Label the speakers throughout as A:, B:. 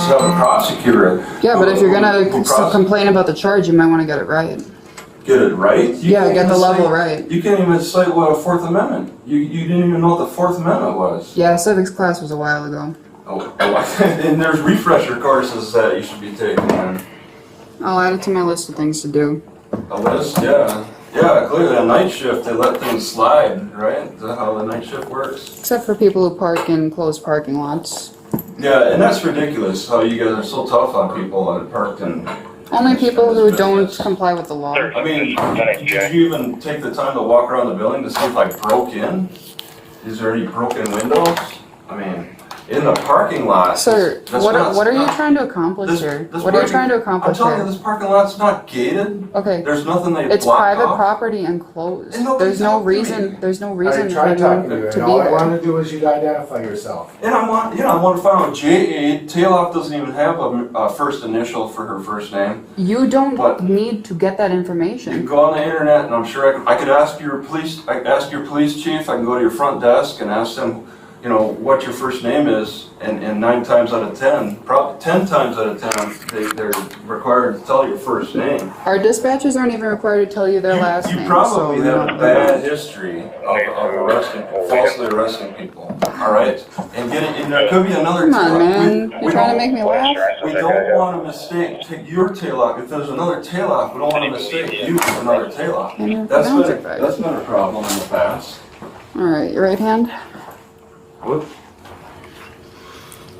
A: just have a prosecutor.
B: Yeah, but if you're gonna complain about the charge, you might want to get it right.
A: Get it right?
B: Get the level right.
A: You can't even cite what a Fourth Amendment. You didn't even know what the Fourth Amendment was.
B: Yeah, civics class was a while ago.
A: Oh, and there's refresher courses that you should be taking, man.
B: I'll add it to my list of things to do.
A: A list? Yeah. Yeah, clearly on night shift they let things slide, right? Is that how the night shift works?
B: Except for people who park in closed parking lots.
A: Yeah, and that's ridiculous how you guys are so tough on people that are parked in...
B: Only people who don't comply with the law.
A: I mean, did you even take the time to walk around the building to see if I broke in? Is there any broken windows? I mean... In the parking lot.
B: Sir, what are you trying to accomplish here? What are you trying to accomplish here?
A: I'm telling you, this parking lot's not gated.
B: Okay.
A: There's nothing they block off.
B: It's private property and closed. There's no reason for you to be there.
C: All I want to do is you to identify yourself.
A: And I want to find out J.A. Taloff doesn't even have a first initial for her first name.
B: You don't need to get that information.
A: You can go on the internet, and I'm sure I could ask your police chief. I can go to your front desk and ask them, you know, what your first name is, and 9 times out of 10, probably 10 times out of 10, they're required to tell your first name.
B: Our dispatchers aren't even required to tell you their last name.
A: You probably have a bad history of falsely arresting people, all right? And there could be another
B: Come on, man. You're trying to make me laugh?
A: We don't want to take your tail off. If there's another tail off, we don't want to mistake you for another tail off. That's been a problem in the past.
B: All right, your right hand.
A: What?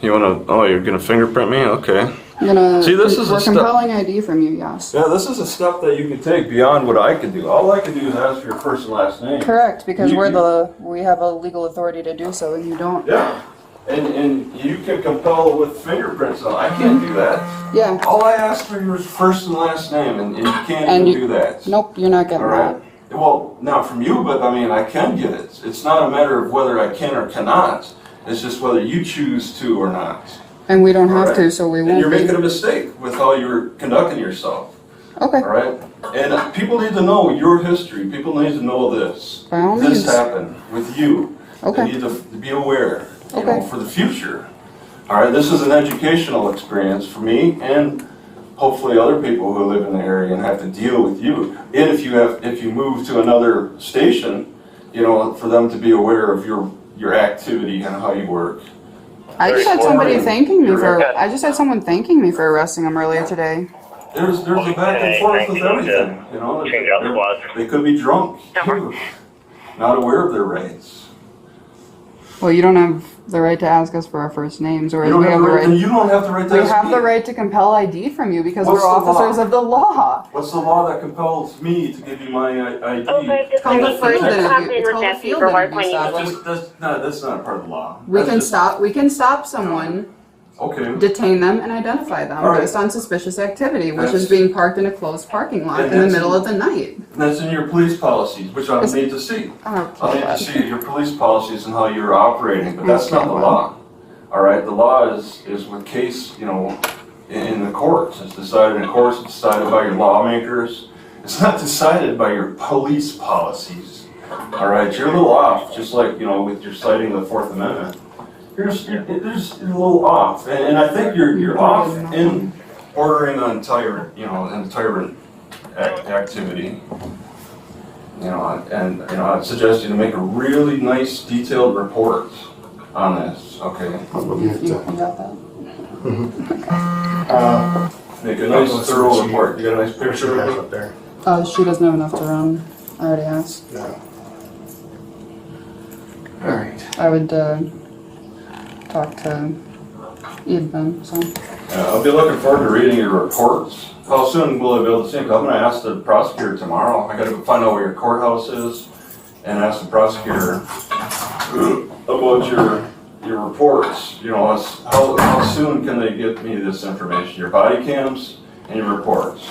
A: You wanna? Oh, you're gonna fingerprint me? Okay.
B: I'm gonna.
A: See, this is a step.
B: Compelling ID from you, yes.
A: Yeah, this is a step that you can take beyond what I could do. All I can do is ask for your first and last name.
B: Correct, because we have a legal authority to do so, and you don't.
A: Yeah, and you can compel with fingerprints on. I can't do that.
B: Yeah.
A: All I ask for your first and last name, and you can't even do that.
B: Nope, you're not getting that.
A: Well, not from you, but I mean, I can get it. It's not a matter of whether I can or cannot. It's just whether you choose to or not.
B: And we don't have to, so we won't.
A: And you're making a mistake with how you're conducting yourself.
B: Okay.
A: All right? And people need to know your history. People need to know this.
B: By all means.
A: This happened with you.
B: Okay.
A: They need to be aware, you know, for the future. All right? This is an educational experience for me and hopefully other people who live in the area and have to deal with you. And if you move to another station, you know, for them to be aware of your activity and how you work.
B: I just had someone thanking me for arresting him earlier today.
A: There's a back and forth with everything, you know. They could be drunk too, not aware of their rights.
B: Well, you don't have the right to ask us for our first names, or
A: you
B: we have the right.
A: You don't have the right to.
B: We have the right to compel ID from you because we're officers of the law.
A: What's the law that compels me to give you my ID?
B: It's called the field interview. It's called the field interview.
A: That's not a part of the law.
B: We can stop someone.
A: Okay.
B: Detain them and identify them based on suspicious activity, which is being parked in a closed parking lot in the middle of the night.
A: That's in your police policies, which I need to see. I need to see your police policies and how you're operating, but that's not the law. All right, the law is with case, you know, in the courts. It's decided in courts. It's decided by your lawmakers. It's not decided by your police policies. All right, you're a little off, just like, you know, with your citing the Fourth Amendment. You're a little off, and I think you're off in ordering on tyrant activity. You know, and you know, I'd suggest you to make a really nice, detailed report on this. Okay.
B: You got that.
A: Make a nice, thorough report. You got a nice picture of it
C: up there.
B: She doesn't have enough to run. I already asked.
C: Yeah. All right.
B: I would talk to either of them. So.
A: I'll be looking forward to reading your reports. How soon will I be able to see them? 'Cause I'm going to ask the prosecutor tomorrow. I got to find out where your courthouse is and ask the prosecutor about your reports. You know, how soon can they get me this information? Your body cams and your reports.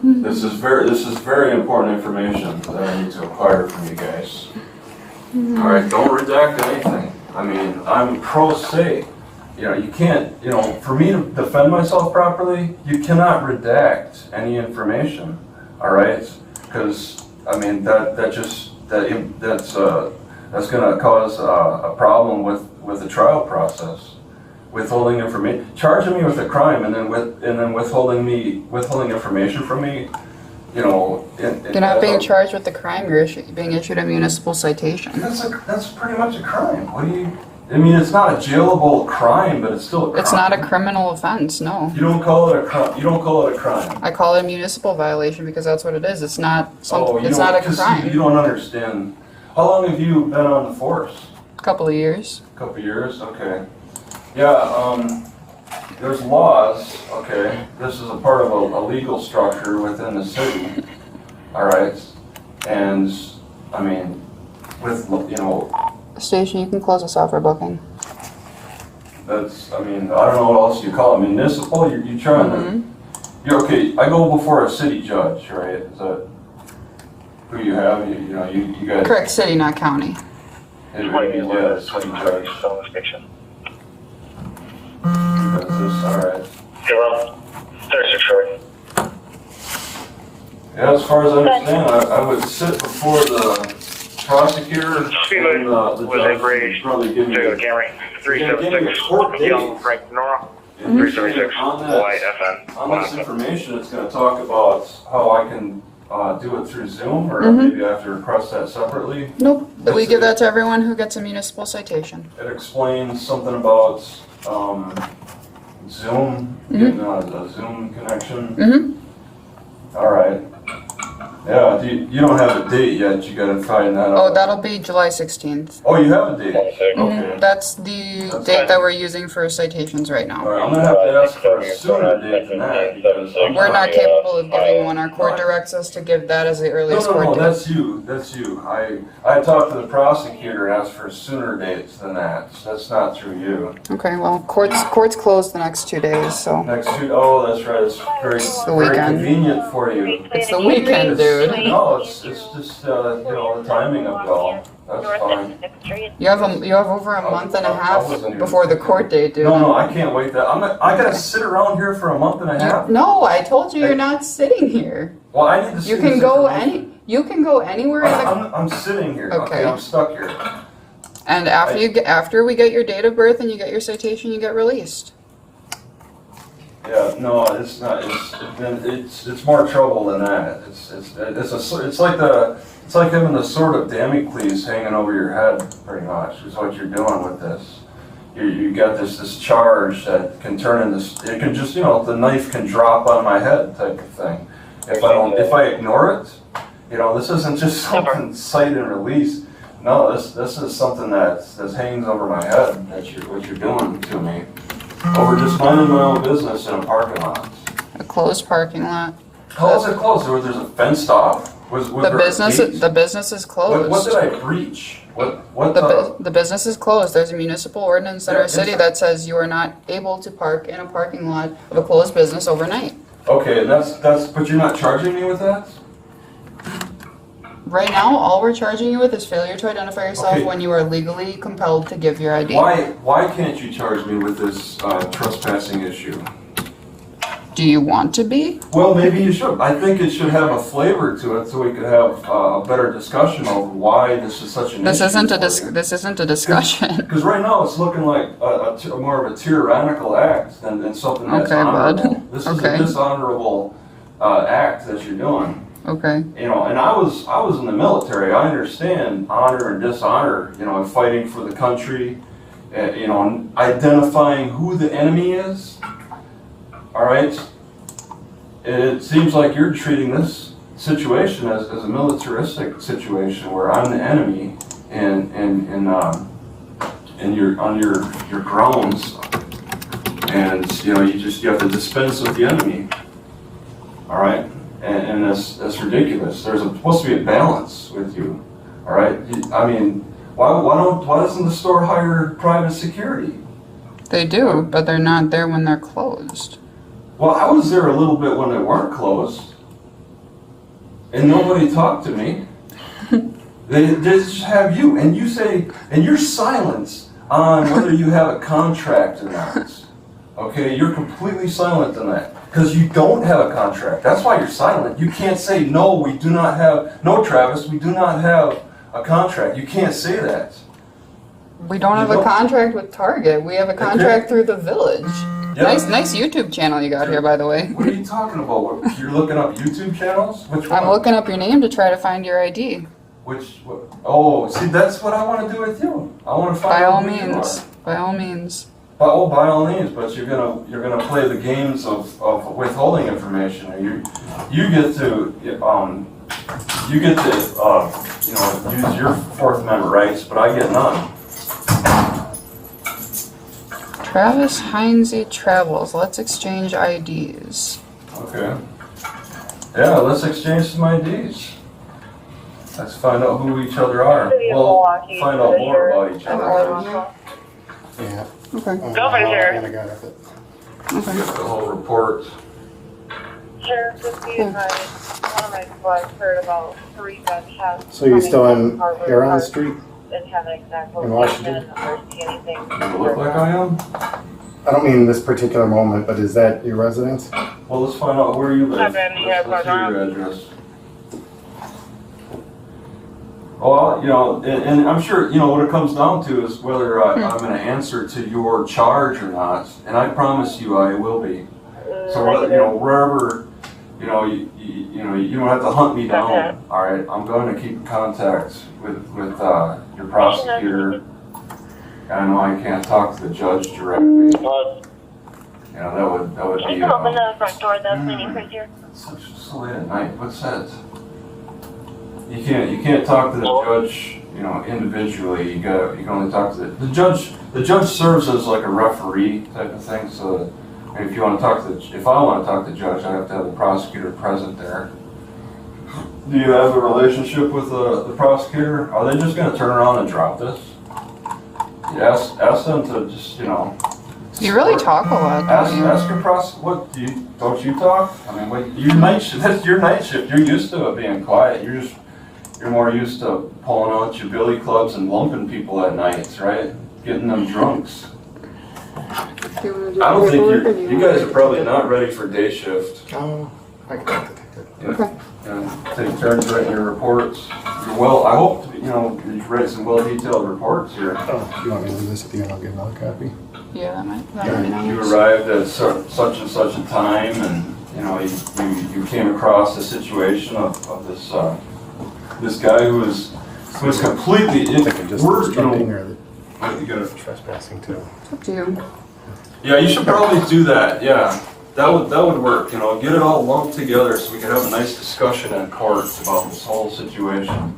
A: This is very important information that I need to acquire from you guys. All right, don't redact anything. I mean, I'm pro se. You know, you can't, you know, for me to defend myself properly, you cannot redact any information, all right? Because, I mean, that's going to cause a problem with the trial process, withholding information, charging me with a crime, and then withholding information from me. You know,
B: You're not being charged with the crime. You're being issued a municipal citation.
A: That's pretty much a crime. What do you? I mean, it's not a jailable crime, but it's still a crime.
B: It's not a criminal offense. No.
A: You don't call it a crime. You don't call it a crime.
B: I call it a municipal violation because that's what it is. It's not. It's not a
A: just,
B: crime.
A: You don't understand. How long have you been on the force?
B: A couple of years.
A: A couple of years. Okay. Yeah. There's laws. Okay. This is a part of a legal structure within the city. All right. And I mean, with
B: Station, you can close us off for booking.
A: That's. I mean, I don't know what else you call it. Municipal. You're trying to. You're okay. I go before a city judge, right? Is that who you have? You guys.
B: Correct, city, not county.
A: Yeah, city judge. That's this. All right.
D: Hello. There's Detroit.
A: Yeah, as far as I understand, I would sit before the prosecutor and the judge probably give me a
D: Camry.
A: court
D: 376 Young Frank Nora. 376 White FN.
A: On this information, it's going to talk about how I can do it through Zoom, or maybe I have to request that separately.
B: Nope. We give that to everyone who gets a municipal citation.
A: It explains something about Zoom, getting a Zoom connection. All right. Yeah, you don't have a date yet. You got to find that out.
B: Oh, that'll be July 16th.
A: Oh, you have a date. Okay.
B: That's the date that we're using for citations right now.
A: All right, I'm gonna have to ask for a sooner date than that because
B: We're not capable of giving one. Our court directs us to give that as the earliest
A: No,
B: court date.
A: that's you. That's you. I talked to the prosecutor and asked for sooner dates than that. That's not through you.
B: Okay, well, court's closed the next 2 days, so.
A: Next two. Oh, that's right. It's
B: the
A: very
B: weekend.
A: convenient for you.
B: It's the weekend, dude.
A: No, it's just the timing of it all. That's fine.
B: You have over a month and a half before the court date, dude.
A: No, I can't wait that. I gotta sit around here for a month and a half.
B: No, I told you you're not sitting here.
A: Well, I need to see
B: You can
A: this
B: go
A: information.
B: You can go anywhere in the.
A: I'm sitting here.
B: Okay.
A: I'm stuck here.
B: And after we get your date of birth and you get your citation, you get released.
A: Yeah, no, it's not. It's more trouble than that. It's like having the sword of Damocles hanging over your head, pretty much, is what you're doing with this. You got this charge that can turn into. It can just the knife can drop on my head type of thing. If I ignore it, this isn't just something cite and release. No, this is something that hangs over my head. What you're doing to me. Over just minding my own business in a parking lot.
B: A closed parking lot.
A: How is it closed? There's a fenced off.
B: The business is closed.
A: What did I breach?
B: The business is closed. There's a municipal ordinance in our city that says you are not able to park in a parking lot of a closed business overnight.
A: Okay, and that's but you're not charging me with that?
B: Right now, all we're charging you with is failure to identify yourself when you are legally compelled to give your ID.
A: Why can't you charge me with this trespassing issue?
B: Do you want to be?
A: Well, maybe you should. I think it should have a flavor to it, so we could have a better discussion over why this is such an issue.
B: This isn't a discussion.
A: Because right now it's looking like more of a tyrannical act than something that's honorable.
B: Bud.
A: This is a dishonorable act that you're doing.
B: Okay.
A: And I was in the military. I understand honor and dishonor. Fighting for the country. And identifying who the enemy is. All right. It seems like you're treating this situation as a militaristic situation where I'm the enemy, and you're on your grounds, and you have to dispense with the enemy. All right. And that's ridiculous. There's supposed to be a balance with you, all right? I mean, why doesn't the store hire private security?
B: They do, but they're not there when they're closed.
A: Well, I was there a little bit when they weren't closed, and nobody talked to me. They just have you, and you say, and you're silent on whether you have a contract or not. Okay, you're completely silent on that. Because you don't have a contract. That's why you're silent. You can't say, no, Travis, we do not have a contract. You can't say that.
B: We don't have a contract with Target. We have a contract through the village.
A: Yeah.
B: Nice YouTube channel you got here, by the way.
A: What are you talking about? You're looking up YouTube channels? Which one?
B: I'm looking up your name to try to find your ID.
A: Oh, see, that's what I want to do with you. I want to find
B: By
A: out
B: all
A: who you
B: means.
A: are.
B: By all means.
A: By all means, but you're gonna play the games of withholding information. You get to use your Fourth Amendment rights, but I get none.
B: Travis Heinze Travels. Let's exchange IDs.
A: Okay. Yeah, let's exchange some IDs. Let's find out who each other are. We'll find out more about each other.
C: Yeah.
B: Okay.
D: Go for it, Sheriff.
C: I got it.
B: Okay.
A: Get the whole report.
E: Sheriff, just be advised, one of my squads heard about 3 gunshots.
C: So you're still on
E: coming from
C: Huron
E: Harvard
C: Street?
E: And have an exact
C: In
E: location
C: Washington?
E: or see anything.
A: Do I look like I am?
C: I don't mean this particular moment, but is that your residence?
A: Well, let's find out where you live.
E: Seven, yeah,
A: Let's see your
E: but,
A: address. Well, and I'm sure, what it comes down to is whether I'm going to answer to your charge or not. And I promise you I will be. So, wherever, you don't have to hunt me down.
E: Okay.
A: All right, I'm going to keep in contact with your prosecutor. I know I can't talk to the judge directly. That would
E: Can
A: be.
E: you open the front door that's leaning right here?
A: It's so late at night. What's that? You can't talk to the judge, individually. You can only talk to the judge. The judge serves as like a referee type of thing. So if I want to talk to the judge, I have to have the prosecutor present there. Do you have a relationship with the prosecutor? Are they just going to turn around and drop this? You ask them to just,
B: You really talk a lot, don't you?
A: Ask your prosecutor. Don't you talk? I mean, your night shift. That's your night shift. You're used to it being quiet. You're more used to pulling out your billy clubs and lumping people at nights, right? Getting them drunks. I don't think you guys are probably not ready for day shift.
C: Oh, I got it.
B: Okay.
A: Take turns writing your reports. I hope you write some well-detailed reports here.
C: Oh, you want me to leave this at the end? I'll get another copy.
B: Yeah, that might be nice.
A: You arrived at such and such a time, and you came across the situation of this guy who was completely
C: Obstructing or
A: you gotta,
C: trespassing too.
B: It's up to you.
A: yeah, you should probably do that. Yeah, that would work. Get it all lumped together so we can have a nice discussion in court about this whole situation.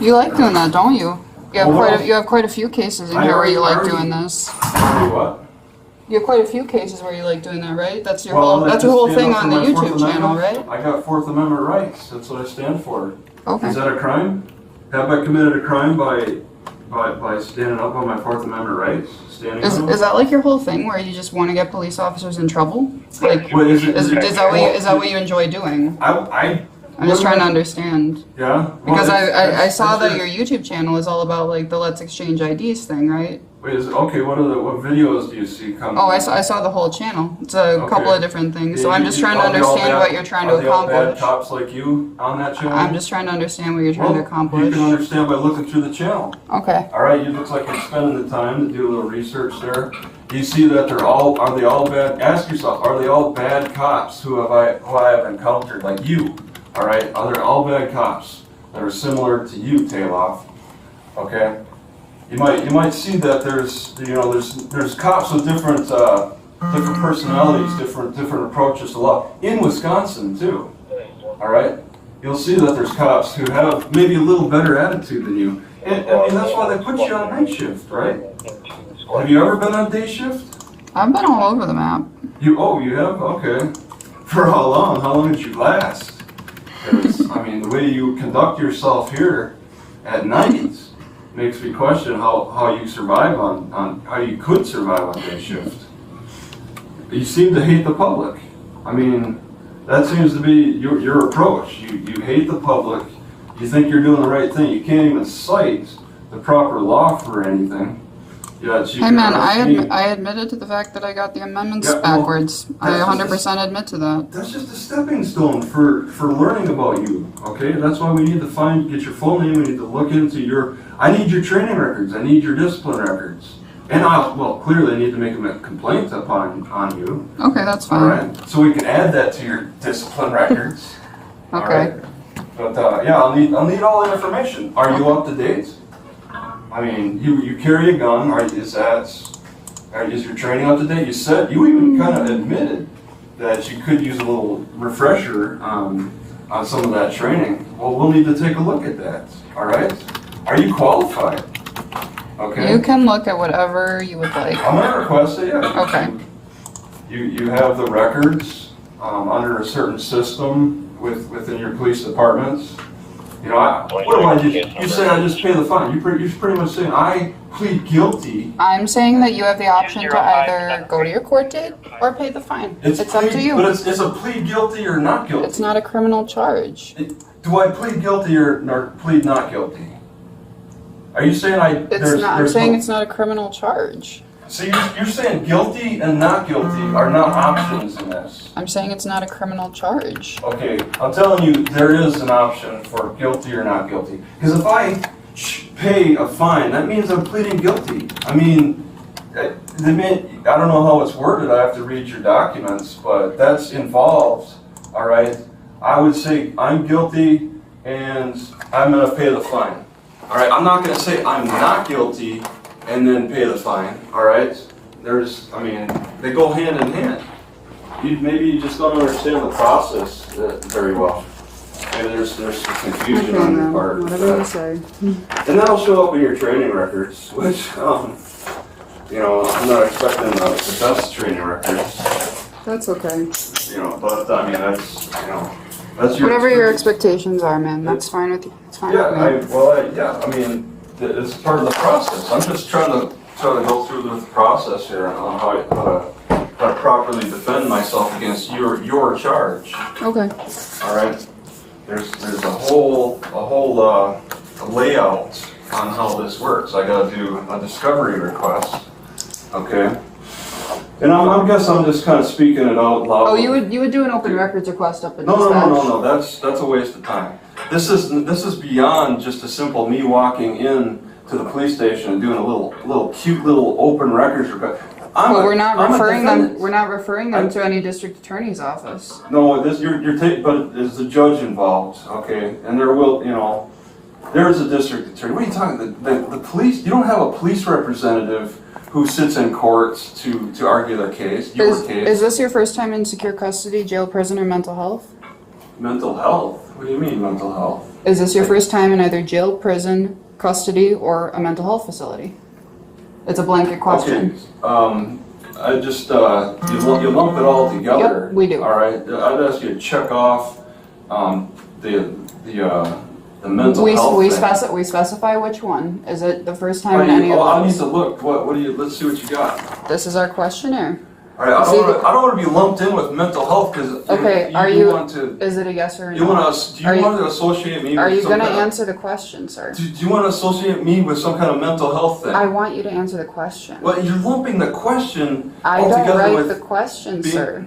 B: You like doing that, don't you? You have
A: Well,
B: you have quite a few cases in
A: I
B: here where you
A: already-
B: like doing this.
A: What?
B: You have quite a few cases where you like doing that, right? That's your
A: Well,
B: whole thing on the
A: for my Fourth
B: YouTube channel,
A: Amendment.
B: right?
A: I got Fourth Amendment rights. That's what I stand for.
B: Okay.
A: Is that a crime? Have I committed a crime by standing up on my Fourth Amendment rights?
B: Is that like your whole thing where you just want to get police officers in trouble? Like,
A: What is
B: is that what you enjoy doing? I'm just trying to understand.
A: Yeah.
B: Because I saw that your YouTube channel is all about like the Let's Exchange IDs thing, right?
A: Wait, okay? What videos do you see coming?
B: Oh, I saw the whole channel. It's a couple of different things. So I'm just trying to understand what you're trying to
A: Are they all bad
B: accomplish.
A: cops like you on that channel?
B: I'm just trying to understand what you're trying to
A: You
B: accomplish.
A: can understand by looking through the channel.
B: Okay.
A: All right, you look like you're spending the time to do a little research there. You see that are they all bad? Ask yourself, are they all bad cops who I have encountered, like you? All right, are they all bad cops that are similar to you, Taloff? Okay, you might see that there's cops with different personalities, different approaches to law in Wisconsin too. All right, you'll see that there's cops who have maybe a little better attitude than you, and that's why they put you on night shift, right? Have you ever been on day shift?
B: I've been all over the map.
A: You have? Okay. For how long? How long did you last? 'Cause, the way you conduct yourself here at night makes me question how you survive on how you could survive on day shift. You seem to hate the public. That seems to be your approach. You hate the public. You think you're doing the right thing. You can't even cite the proper law for anything. Yeah, she
B: Hey man,
A: asked me-
B: I admitted to the fact that I got the amendments
A: Yeah, well,
B: backwards. I
A: that's
B: 100% admit to that.
A: That's just a stepping stone for learning about you, okay? That's why we need to get your full name, we need to look into I need your training records, I need your discipline records. And clearly I need to make a complaint on you,
B: Okay, that's
A: all
B: fine.
A: right? So we can add that to your discipline records. all
B: Okay.
A: right? But, yeah, I'll need all the information. Are you up to date? I mean, you carry a gun, is your training up to date? You even kind of admitted that you could use a little refresher on some of that training. Well, we'll need to take a look at that, all right? Are you qualified? Okay.
B: You can look at whatever you would like.
A: I'm gonna request it, yeah.
B: Okay.
A: You have the records under a certain system within your police departments. You know, what do I do? You say I just pay the fine. You're pretty much saying I plead guilty.
B: I'm saying that you have the option to either go to your court date or pay the fine. It's up to you.
A: But it's a plead guilty or not guilty.
B: It's not a criminal charge.
A: Do I plead guilty or plead not guilty? Are you saying
B: I'm saying it's not a criminal charge.
A: So you're saying guilty and not guilty are not options in this?
B: I'm saying it's not a criminal charge.
A: Okay, I'm telling you there is an option for guilty or not guilty. Because if I pay a fine, that means I'm pleading guilty. I mean, I don't know how it's worded, I have to read your documents, but that's involved, all right? I would say I'm guilty and I'm gonna pay the fine. All right, I'm not gonna say I'm not guilty and then pay the fine, all right? They go hand in hand. Maybe you just don't understand the process very well. Maybe there's some confusion on your part.
B: Whatever you say.
A: And that'll show up in your training records, which, I'm not expecting the best training records,
B: That's okay.
A: but that's your
B: Whatever your expectations are, man, that's fine with you. It's fine with me.
A: It's part of the process. I'm just trying to go through the process here on how to properly defend myself against your charge.
B: Okay.
A: All right. There's a whole layout on how this works. I got to do a discovery request. Okay. And I guess I'm just kind of speaking it out loud.
B: Oh, you would do an open records request up in
A: No.
B: dispatch?
A: That's a waste of time. This is beyond just a simple me walking in to the police station and doing a cute little open records request.
B: We're not referring them to any district attorney's office.
A: No, but there's a judge involved, okay? And there's a district attorney. What are you talking? The police? You don't have a police representative who sits in court to argue their case.
B: Is this your first time in secure custody, jail, prison, or mental health?
A: Mental health? What do you mean mental health?
B: Is this your first time in either jail, prison, custody, or a mental health facility? It's a blanket question.
A: Okay. I just you lump it all together.
B: Yep, we do.
A: All right. I'd ask you to check off the mental health.
B: We specify which one. Is it the first time in any of
A: I need
B: those?
A: to look. Let's see what you got.
B: This is our questionnaire.
A: All right. I don't want to be lumped in with mental health because
B: Okay,
A: you want to.
B: Is it a yes or a no?
A: Do you want to associate me?
B: Are
A: with
B: you
A: some
B: going to
A: kind of-
B: answer the question, sir?
A: Do you want to associate me with some kind of mental health thing?
B: I want you to answer the question.
A: Well, you're lumping the question
B: I
A: altogether
B: don't write
A: with
B: the question,
A: being-
B: sir.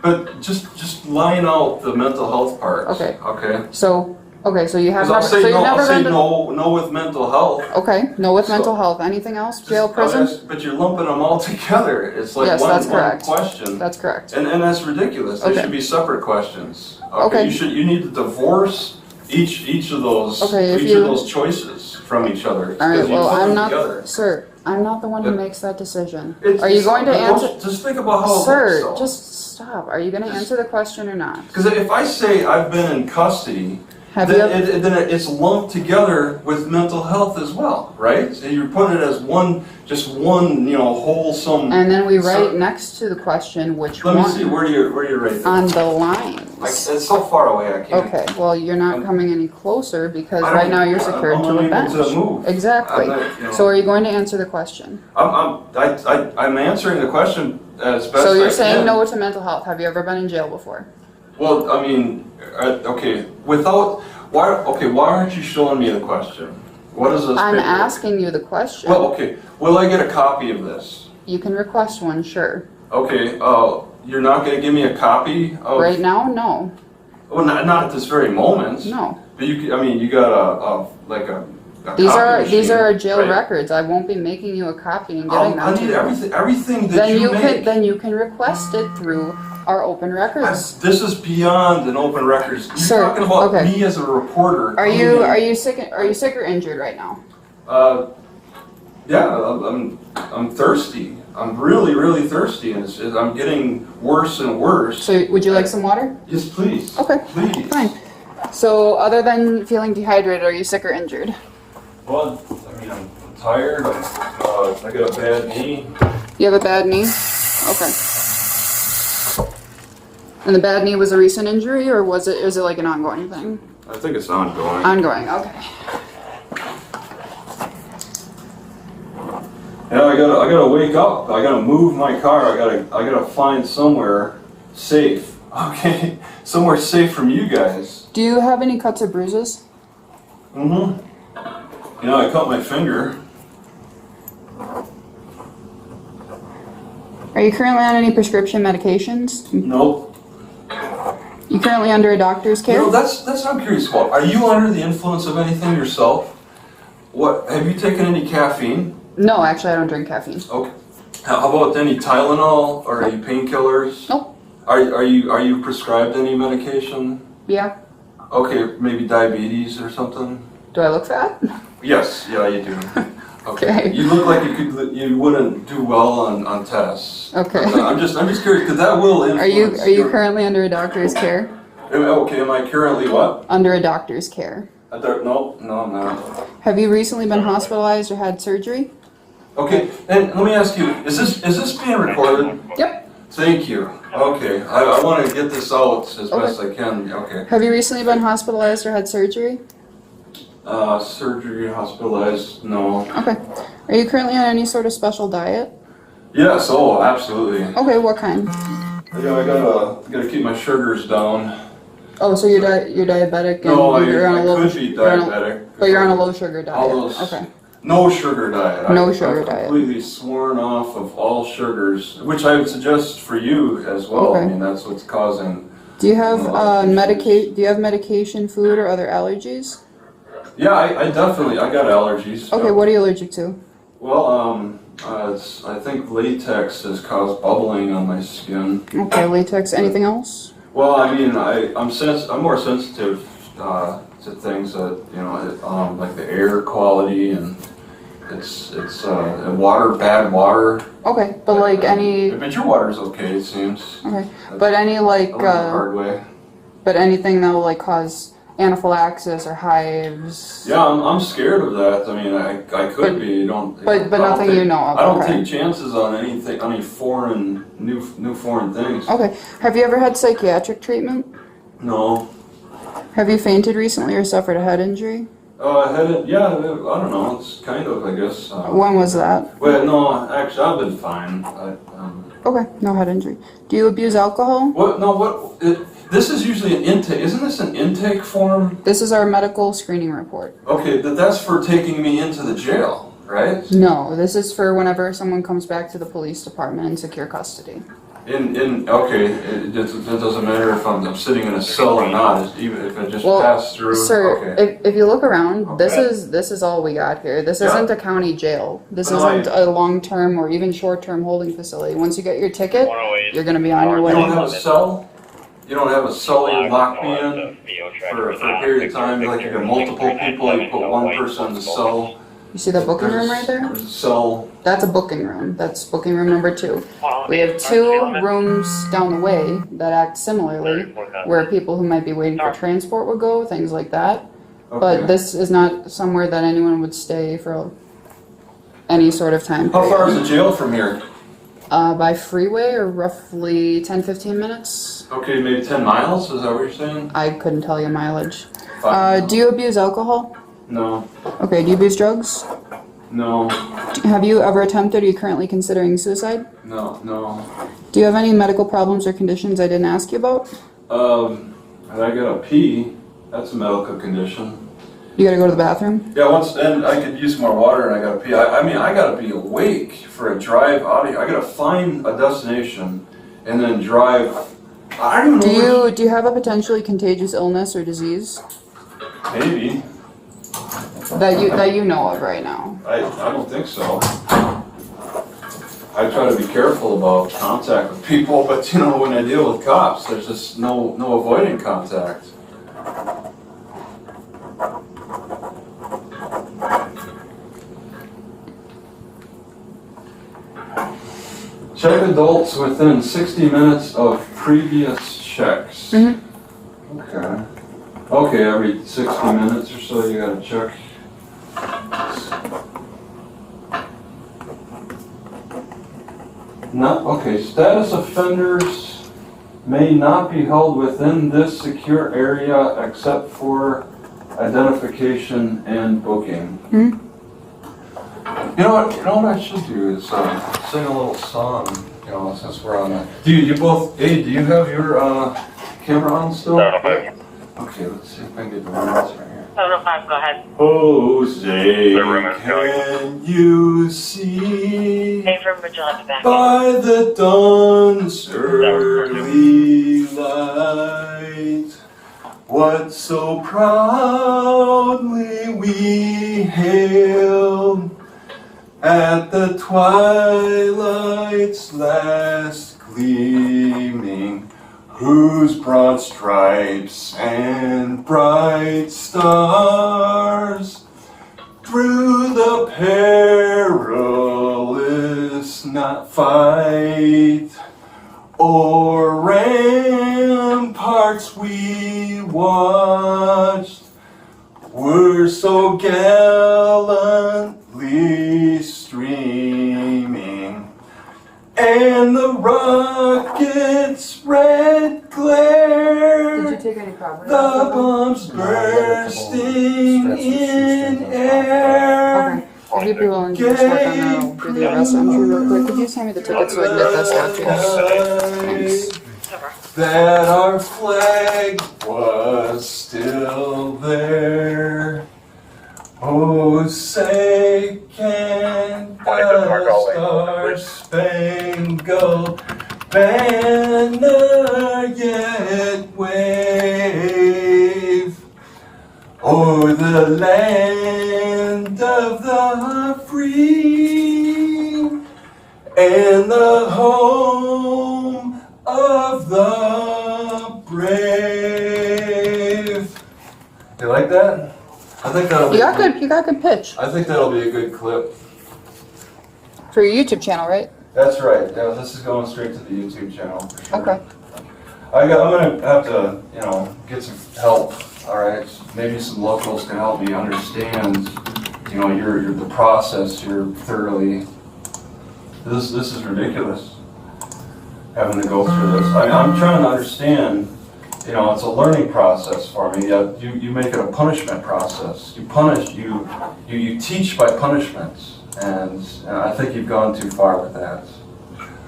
A: But just line out the mental health part.
B: Okay.
A: Okay.
B: So you have
A: Because I'll
B: never.
A: say
B: So
A: no.
B: you've never
A: I'll say
B: been to.
A: no with mental health.
B: Okay. No with
A: So-
B: mental health. Anything else? Jail,
A: Just-
B: prison?
A: But you're lumping them all together. It's like
B: Yes,
A: one
B: that's correct.
A: question.
B: That's correct.
A: And that's ridiculous. They
B: Okay.
A: should be separate questions.
B: Okay.
A: You need to divorce each of those
B: Okay, if
A: each
B: you-
A: of those choices from each other.
B: All right.
A: because you
B: Well,
A: put
B: I'm
A: them
B: not,
A: together.
B: sir. I'm not the one who
A: Yeah.
B: makes that decision.
A: It's-
B: Are you going to answer?
A: Just think about how
B: Sir,
A: it looks.
B: just stop. Are you going to answer the question or not?
A: Because if I say I've been in custody,
B: Have
A: then,
B: you?
A: then it's lumped together with mental health as well, right? So you're putting it as one wholesome.
B: And then we write
A: So-
B: next to the question which
A: Let
B: one.
A: me see. Where do you write that?
B: On the lines.
A: It's so far away. I can't.
B: Okay, well, you're not
A: I'm-
B: coming any closer because
A: I don't-
B: right now you're secured
A: I'm
B: to a
A: unable
B: bench.
A: to move.
B: Exactly.
A: I'm not,
B: So are you going to answer the question?
A: I'm answering the question as best
B: So
A: I
B: you're
A: can.
B: saying no to mental health. Have you ever been in jail before?
A: Well, okay. Why aren't you showing me the question? What is this?
B: I'm
A: paperwork?
B: asking you the question.
A: Well, okay, will I get a copy of this?
B: You can request one, sure.
A: Okay, you're not gonna give me a copy of?
B: Right now, no.
A: Well, not at this very moment.
B: No.
A: But you got a
B: These
A: copy
B: are
A: machine,
B: our jail
A: right?
B: records. I won't be making you a copy and giving
A: I
B: them to
A: need
B: you.
A: everything that you make.
B: Then you can request it through our open records.
A: This is beyond an open records. You're
B: Sir,
A: talking about
B: okay.
A: me as a reporter.
B: Are you sick or injured right now?
A: Yeah, I'm thirsty. I'm really thirsty, and I'm getting worse and worse.
B: So would you like some water?
A: Yes, please.
B: Okay.
A: Please.
B: Fine. So other than feeling dehydrated, are you sick or injured?
A: Well, I'm tired. I got a bad knee.
B: You have a bad knee? Okay. And the bad knee was a recent injury, or is it like an ongoing thing?
A: I think it's ongoing.
B: Ongoing, okay.
A: Yeah, I gotta wake up. I gotta move my car. I gotta find somewhere safe. Okay, somewhere safe from you guys.
B: Do you have any cuts or bruises?
A: Mm-hmm. I cut my finger.
B: Are you currently on any prescription medications?
A: Nope.
B: You currently under a doctor's care?
A: That's what I'm curious about. Are you under the influence of anything yourself? What, have you taken any caffeine?
B: No, actually I don't drink caffeine.
A: Okay. How about any Tylenol or any painkillers?
B: Nope.
A: Are you prescribed any medication?
B: Yeah.
A: Okay, maybe diabetes or something?
B: Do I look fat?
A: Yes, yeah, you do.
B: Okay.
A: You look like you wouldn't do well on tests.
B: Okay.
A: I'm just curious because that will influence.
B: Are you currently under a doctor's care?
A: Okay, am I currently what?
B: Under a doctor's care.
A: No, I'm not.
B: Have you recently been hospitalized or had surgery?
A: Okay, and let me ask you, is this being recorded?
B: Yep.
A: Thank you. Okay, I want to get this out as best I can. Okay.
B: Have you recently been hospitalized or had surgery?
A: Surgery, hospitalized, no.
B: Okay. Are you currently on any sort of special diet?
A: Yes, oh, absolutely.
B: Okay, what kind?
A: I gotta keep my sugars down.
B: Oh, so you're diabetic and
A: No,
B: you're on a
A: I
B: low
A: could be diabetic.
B: but you're on a low sugar diet.
A: All those,
B: Okay.
A: no sugar diet.
B: No sugar
A: I've
B: diet.
A: completely sworn off of all sugars, which I would suggest for you as well.
B: Okay.
A: I mean, that's what's causing.
B: Do you have
A: issues.
B: do you have medication, food, or other allergies?
A: Yeah, I definitely, I got allergies.
B: Okay,
A: yeah.
B: what are you allergic to?
A: Well, I think latex has caused bubbling on my skin.
B: Okay, latex. Anything else?
A: Well, I mean, I'm more sensitive to things that like the air quality and it's water, bad water.
B: Okay, but like any.
A: But your water's okay, it seems.
B: Okay, but any like.
A: I learned the hard way.
B: But anything that will like cause anaphylaxis or hives.
A: Yeah, I'm scared of that. I mean, I could be.
B: But nothing you know of.
A: I don't
B: Okay.
A: take chances on anything, any foreign, new foreign things.
B: Okay. Have you ever had psychiatric treatment?
A: No.
B: Have you fainted recently or suffered a head injury?
A: Yeah, I don't know. It's kind of, I guess.
B: When was that?
A: Well, no, actually, I've been fine.
B: Okay, no head injury. Do you abuse alcohol?
A: What? No, what? This is usually an intake. Isn't this an intake form?
B: This is our medical screening report.
A: Okay, that's for taking me into the jail, right?
B: No, this is for whenever someone comes back to the police department in secure custody.
A: Okay, it doesn't matter if I'm sitting in a cell or not. Even if I just
B: Well,
A: pass through.
B: sir,
A: Okay.
B: if you look around,
A: Okay.
B: this is all we got here. This
A: Yeah.
B: isn't a county jail. This
A: No,
B: isn't a long-term or even short-term holding facility. Once you get your ticket,
D: 108.
B: you're gonna be on your
A: You
B: way.
A: don't have a cell? You don't have a cell you lock me in for a period of time? Like you got multiple people, you put one person in the cell.
B: You see that booking room right there?
A: There's a cell.
B: That's a booking room. That's booking room number 2. We have 2 rooms down the way that act similarly, where people who might be waiting for transport would go, things like that. But
A: Okay.
B: this is not somewhere that anyone would stay for any sort of time
A: How
B: period.
A: far is the jail from here?
B: By freeway, or roughly 10-15 minutes.
A: Okay, maybe 10 miles, is that what you're saying?
B: I couldn't tell you mileage.
A: 5
B: Do you abuse alcohol?
A: No,
B: Okay, do you abuse drugs?
A: no,
B: Have you ever attempted or are you currently considering suicide?
A: no.
B: Do you have any medical problems or conditions I didn't ask you about?
A: I gotta pee. That's a medical condition.
B: You gotta go to the bathroom?
A: Yeah, and I could use more water and I gotta pee. I mean, I gotta be awake for a drive out of here. I gotta find a destination and then drive. I don't know.
B: Do you have a potentially contagious illness or disease
A: Maybe.
B: that you know of right now?
A: I don't think so. I try to be careful about contact with people, but you know, when I deal with cops, there's just no avoiding contact. Check adults within 60 minutes of previous checks. Okay. Okay, every 60 minutes or so you gotta check. Status offenders may not be held within this secure area except for identification and booking. You know what I should do is sing a little song, you know, since we're on that. Do you have your camera on still?
D: 705.
A: Okay, let's see if I can get the words right here.
E: 705, go ahead.
A: Jose,
D: The room is
A: can you see
E: Hey, from Vigilante back.
A: by the dawn's early light what so proudly we hailed at the twilight's last gleaming, whose broad stripes and bright stars through the perilous fight o'er ramparts we watched were so gallantly streaming, and the rocket's red glare,
B: Did you take any property?
A: the bombs bursting in air.
B: Okay. If you'd be willing to just work on that, I'll do the arrest entry real quick. Could you send me the ticket so I can get this after you?
A: That our flag was still there. Oh, say can the star-spangled banner yet wave o'er the land of the free and the home of the brave. You like that? I think that'll be.
B: You got good pitch
A: I think that'll be a good clip.
B: for your YouTube channel, right?
A: That's right. Yeah, this is going straight to the YouTube channel. For sure.
B: Okay.
A: I'm gonna have to, you know, get some help. All right. Maybe some locals can help me understand, you know, the process here thoroughly. This is ridiculous. Having to go through this. I'm trying to understand. You know, it's a learning process for me. You make it a punishment process. You punish. You teach by punishments, and I think you've gone too far with that.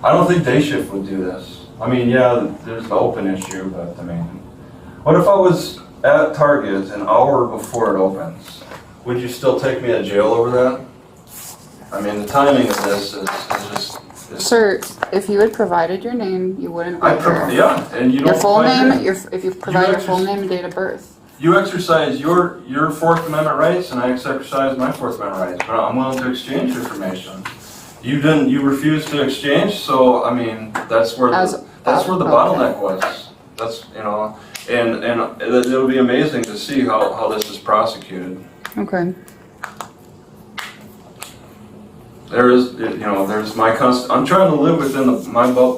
A: I don't think day shift would do this. I mean, yeah, there's the open issue, but I mean, what if I was at Target an hour before it opens? Would you still take me to jail over that? I mean, the timing of this is just.
B: Sir, if you had provided your name, you wouldn't be here.
A: Yeah, and you don't.
B: Your full
A: provide
B: name,
A: it.
B: if you provide your full name and date of birth.
A: You exercise your Fourth Amendment rights, and I exercise my Fourth Amendment rights. But I'm willing to exchange information. You refused to exchange, so I mean that's where the bottleneck was. That's and it'll be amazing to see how this is prosecuted.
B: Okay.
A: There's my I'm trying to live within the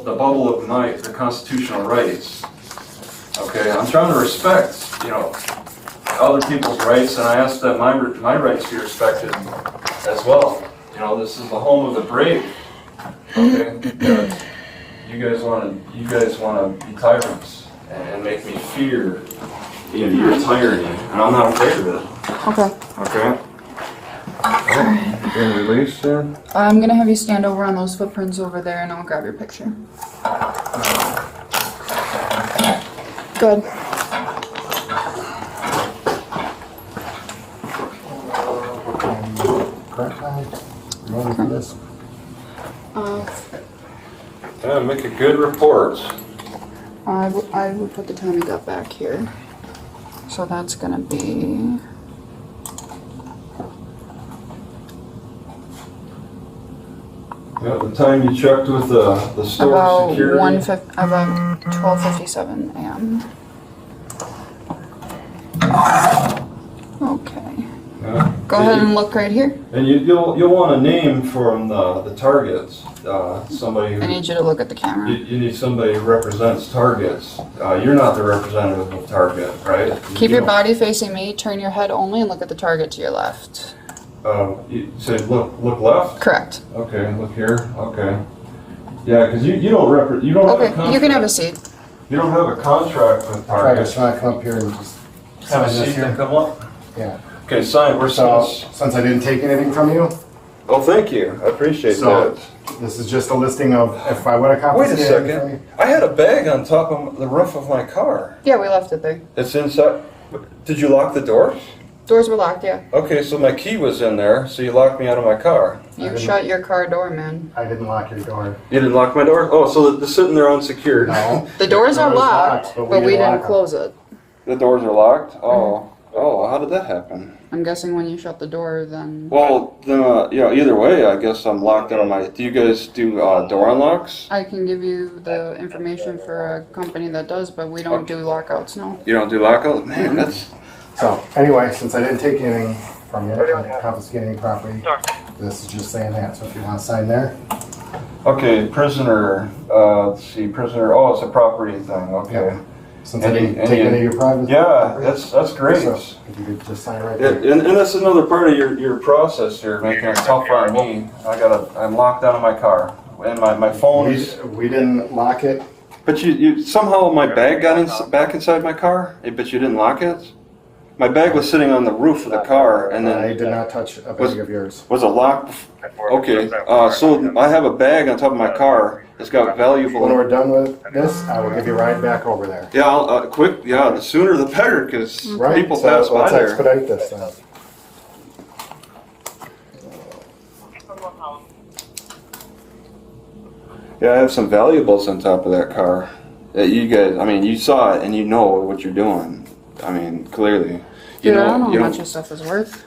A: bubble of the constitutional rights. Okay, I'm trying to respect, other people's rights, and I ask that my rights be respected as well. This is the home of the brave. Okay, you guys want to be tyrants and make me fear your tyranny, and I'm not afraid of it.
B: Okay.
A: Okay. Being released then?
B: I'm gonna have you stand over on those footprints over there, and I'll grab your picture. Good.
C: morning for this.
A: Yeah, make a good report.
B: I would put the time you got back here. So that's gonna be...
A: Yeah, the time you checked with the store
B: About
A: security.
B: about 12:57 a.m. Okay.
A: Yeah.
B: Go ahead and look right here.
A: And you'll want a name from the targets. Somebody
B: I
A: who
B: need you to look at the camera.
A: you need somebody who represents targets. You're not the representative of Target, right?
B: Keep
A: You
B: your
A: don't-
B: body facing me, turn your head only, and look at the target to your left.
A: You say look left.
B: Correct.
A: Okay, look here. Okay. Yeah, because you don't you don't have a
B: Okay,
A: contract.
B: you can have a seat.
A: You don't have a contract with
C: Travis,
A: Target.
C: you wanna come up here and just
A: Have a
C: sign this
A: seat and
C: here?
A: come up.
C: Yeah.
A: Okay, sign. We're
C: So,
A: so.
C: since I didn't take anything from you,
A: Oh, thank you. I appreciate
C: So-
A: that.
C: this is just a listing of if I would've
A: Wait a
C: confiscated anything from you.
A: second. I had a bag on top of the roof of my car.
B: Yeah, we left it there.
A: It's inside. Did you lock the doors?
B: Doors were locked, yeah.
A: Okay, so my key was in there, so you locked me out of my car.
B: You shut your car door, man.
C: I didn't lock your door.
A: You didn't lock my door? Oh, so they're sitting there unsecured.
C: No.
B: The doors are
C: Door's
B: locked, but we didn't
C: lock 'em.
B: close it.
A: The doors are locked? Oh. Oh, how did that happen?
B: I'm guessing when you shut the door, then...
A: Well, then, either way, I guess I'm locked out of my... Do you guys do door unlocks?
B: I can give you the information for a company that does, but we don't do lockouts, no.
A: You don't do lockouts? Man, that's...
C: So, anyway, since I didn't take anything from you, I didn't confiscate any property, this is just saying that, so if you wanna sign there.
A: Okay, prisoner, let's see, prisoner, oh, it's a property thing, okay.
C: Since I didn't take any of your private.
A: Yeah, that's great.
C: So, if you could just sign right
A: Yeah,
C: there.
A: and that's another part of your process here, making it tough on me. I'm locked out of my car, and my phone is.
C: We didn't lock it.
A: But you somehow my bag got back inside my car, but you didn't lock it. My bag was sitting on the roof of the car, and
C: I
A: then
C: did not touch a bag of yours.
A: was it locked? Okay, so I have a bag on top of my car. It's got
C: When
A: valuable.
C: we're done with this, I will give you a ride back over there.
A: Yeah, quick. Yeah, the sooner the better, because
C: Right?
A: people
C: So
A: pass by
C: let's
A: there.
C: expedite this then.
A: Yeah, I have some valuables on top of that car. That you guys, I mean, you saw it and you know what you're doing. I mean, clearly. You
B: Dude, I don't know
A: you
B: how much your stuff is worth.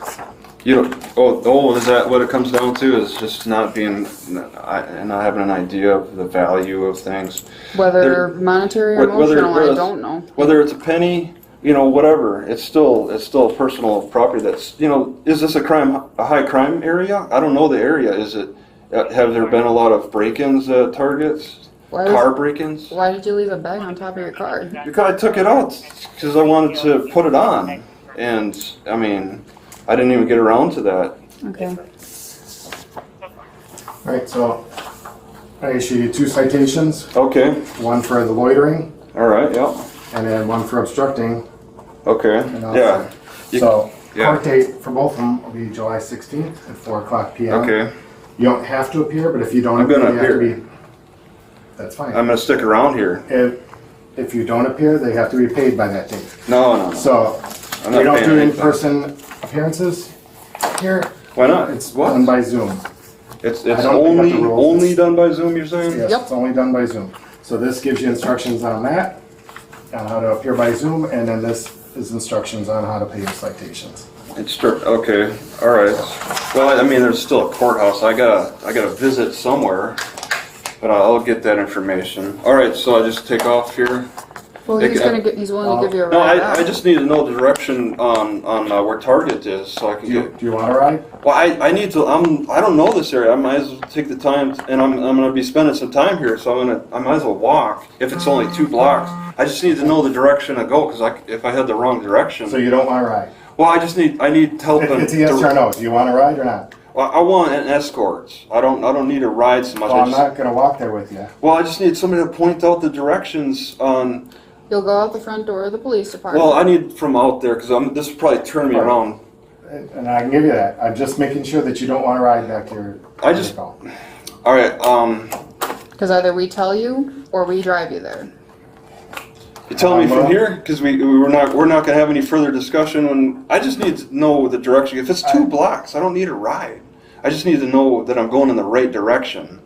A: You don't. Oh, is that what it comes down to? Is just not being, and not having an idea of the value of things.
B: Whether
A: They're-
B: monetary or emotional, I don't know.
A: Whether it's a penny, whatever. It's still personal property. That's, is this a high crime area? I don't know the area. Is it? Have there been a lot of break-ins at Targets? Car break-ins?
B: Why did you leave a bag on top of your car?
A: Because I took it out because I wanted to put it on, and I mean, I didn't even get around to that.
B: Okay.
C: Alright, so I issued you 2 citations,
A: Okay.
C: one for the loitering
A: All right. Yeah.
C: and then one for obstructing.
A: Okay.
C: And
A: Yeah. You-
C: So,
A: yeah.
C: court date for both of them will be July 16th at 4 o'clock p.m.
A: Okay.
C: You don't have to appear, but if you don't
A: I'm
C: appear,
A: gonna
C: you have to
A: appear.
C: be. That's fine.
A: I'm gonna stick around here.
C: If you don't appear, they have to be paid by that date.
A: No.
C: So,
A: I'm
C: we
A: not
C: don't
A: paying
C: do
A: anything.
C: in-person appearances here.
A: Why not?
C: It's
A: What?
C: done by Zoom.
A: It's
C: I don't pick up the rules.
A: only done by Zoom. You're saying?
C: Yes,
B: Yep.
C: it's only done by Zoom. So this gives you instructions on that, on how to appear by Zoom, and then this is instructions on how to pay your citations.
A: Okay. All right. Well, I mean, there's still a courthouse. I gotta visit somewhere, but I'll get that information. All right. So I just take off here.
B: Well, he's willing to give you a
A: No,
B: ride
A: I
B: back.
A: just need to know the direction on where Target is, so I can get.
C: Do you want to ride?
A: Well, I need to. I don't know this area. I might as well take the time, and I'm gonna be spending some time here, so I might as well walk if it's only 2 blocks. I just need to know the direction to go, because if I had the wrong direction.
C: So you don't want to ride?
A: Well, I need help.
C: It's a yes or no. Do you want to ride or not?
A: Well, I want an escort. I don't need a ride so much.
C: Well, I'm not going to walk there with you.
A: Well, I just need somebody to point out the directions on.
B: You'll go out the front door of the police department.
A: Well, I need from out there because this will probably turn me
C: Right.
A: around.
C: And I can give you that. I'm just making sure that you don't want to ride back to your vehicle.
A: All right.
B: Because either we tell you or we drive you there.
A: You telling me from here? Because we're not gonna have any further discussion. When I just need to know the direction. If it's 2 blocks, I don't need a ride.
F: I just need to know that I'm going in the right direction.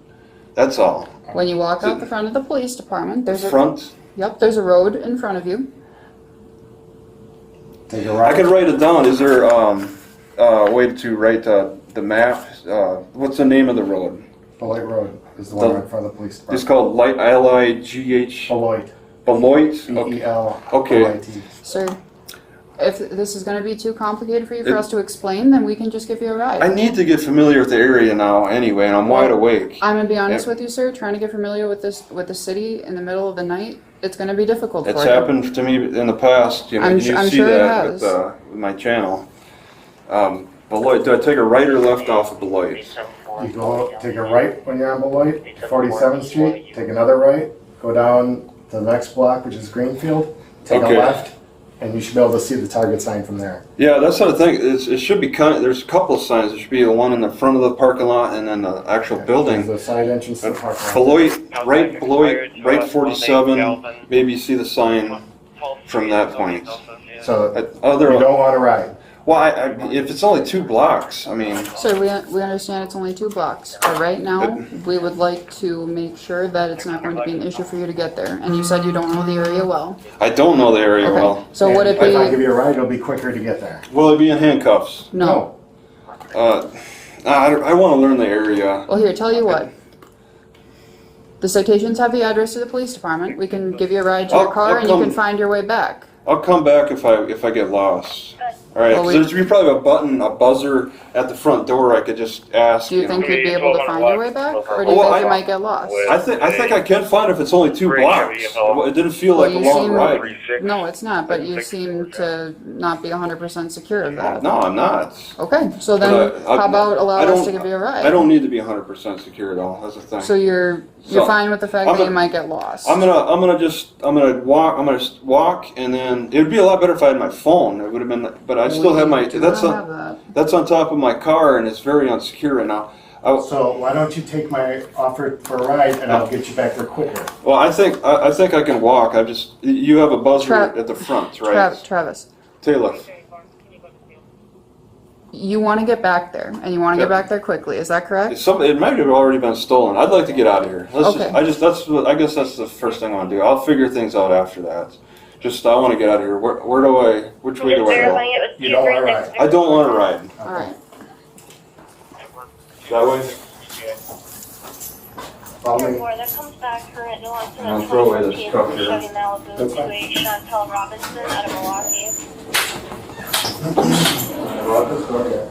F: That's all.
B: When you walk out the front of the police department, there's a
F: Front.
B: Yep, there's a road in front of you.
C: Take a right.
F: I could write it down. Is there a way to write the map? What's the name of the road?
C: Beloit Road is the one right in front of the police department.
F: It's called Ligh.
C: Beloit.
F: Beloit.
C: B-E-L.
F: Okay.
C: O-I-T.
B: Sir, if this is going to be too complicated for you for us to explain, then we can just give you a ride.
F: I need to get familiar with the area now anyway, and I'm wide awake.
B: I'm going to be honest
F: Yep.
B: with you, sir. Trying to get familiar with the city in the middle of the night, it's going to be difficult
F: It's
B: for you.
F: happened to me in the past. You know,
B: I'm
F: you see
B: sure it
F: that
B: has.
F: with my channel. Beloit. Do I take a right or left off of Beloit?
C: You go, take a right when you're on Beloit, 47th Street, take another right, go down to the next block, which is Greenfield, take
F: Okay.
C: a left, and you should be able to see the target sign from there.
F: Yeah, that's the thing. It should be there's a couple of signs. There should be the one in the front of the parking lot and then the actual building.
C: There's the side entrance to the parking lot.
F: Beloit, right 47. Maybe you see the sign from that point.
C: So
F: Other.
C: you don't want to ride.
F: Well, if it's only 2 blocks, I mean.
B: Sir, we understand it's only 2 blocks, but right now, we would like to make sure that it's not going to be an issue for you to get there. And you said you don't know the area well.
F: I don't know the area
B: Okay,
F: well.
B: so would it
C: If I give
B: be,
C: you a ride, it'll be quicker to get there.
F: Will it be in handcuffs?
B: no.
F: I want to learn the area.
B: Well, here, tell you what. The citations have the address to the police department. We can give you a ride to your car and you can find your way back.
F: I'll come back if I get lost. All right,
B: Well,
F: 'cause there's be probably a buzzer at the front door. I could just ask.
B: Do you
F: know.
B: think you'd be able to find your way back? Or do you
F: Well,
B: think you might get lost?
F: I think I can find if it's only 2 blocks. It didn't feel
B: Well,
F: like a
B: you
F: long
B: seem-
F: ride.
B: No, it's not, but you seem to not be 100% secure of that.
F: No, I'm not.
B: Okay, so then
F: But
B: how about allow
F: I
B: us
F: don't-
B: to give you a ride?
F: I don't need to be 100% secure at all. That's the thing.
B: So you're
F: So,
B: fine with the fact
F: I'm
B: that you
F: gonna-
B: might get lost?
F: I'm gonna walk, and then it would be a lot better if I had my phone. It would have been, but I still have my.
B: We do
F: That's
B: not
F: on,
B: have that.
F: that's on top of my car, and it's very unsecure right now.
C: So why don't you take my offer for a ride and I'll get you back there quicker.
F: Well, I think I can walk. You have a buzzer
B: Trav-
F: at the front, right?
B: Travis,
F: Taloff.
B: you want to get back there, and you want to get
F: Yep.
B: back there quickly. Is that correct?
F: It might have already been stolen. I'd like to get out of here.
B: Okay.
F: I guess that's the first thing I want to do. I'll figure things out after that. I want to get out of here. Which way do I go?
C: You don't want to ride.
F: I don't want to ride.
B: All right.
F: That way?
C: Follow me.
E: That comes back current, no one to
F: I'll throw away this truck here.
E: Chevy Malibu
C: That's
E: to
C: fine.
E: a Chantel Robinson out of Milwaukee.
C: Go out this door, yeah.